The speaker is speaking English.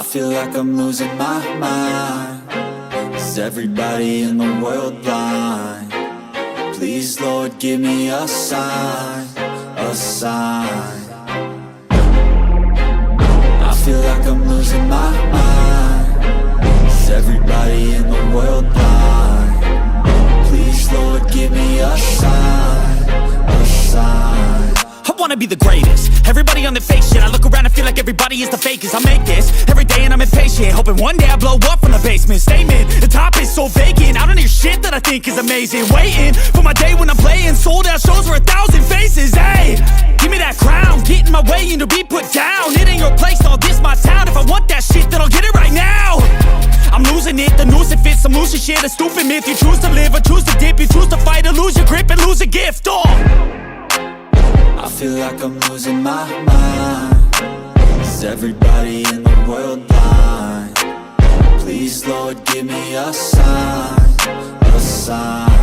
feel like I'm losing my mind. Is everybody in the world blind? Please, Lord, give me a sign, a sign. I feel like I'm losing my mind. Is everybody in the world blind? Please, Lord, give me a sign, a sign. I wanna be the greatest. Everybody on the fake shit. I look around and feel like everybody is the fakest. I make this every day and I'm impatient, hoping one day I blow up from the basement. Statement, the top is so vacant. I don't hear shit that I think is amazing. Waiting for my day when I'm playing sold out shows for 1,000 faces. Hey, give me that crown, get in my way and to be put down. It ain't your place, all this my town. If I want that shit, then I'll get it right now. I'm losing it, the noose it fits. I'm losing shit, a stupid myth. You choose to live or choose to dip. You choose to fight or lose your grip and lose a gift. I feel like I'm losing my mind. Is everybody in the world blind? Please, Lord, give me a sign, a sign.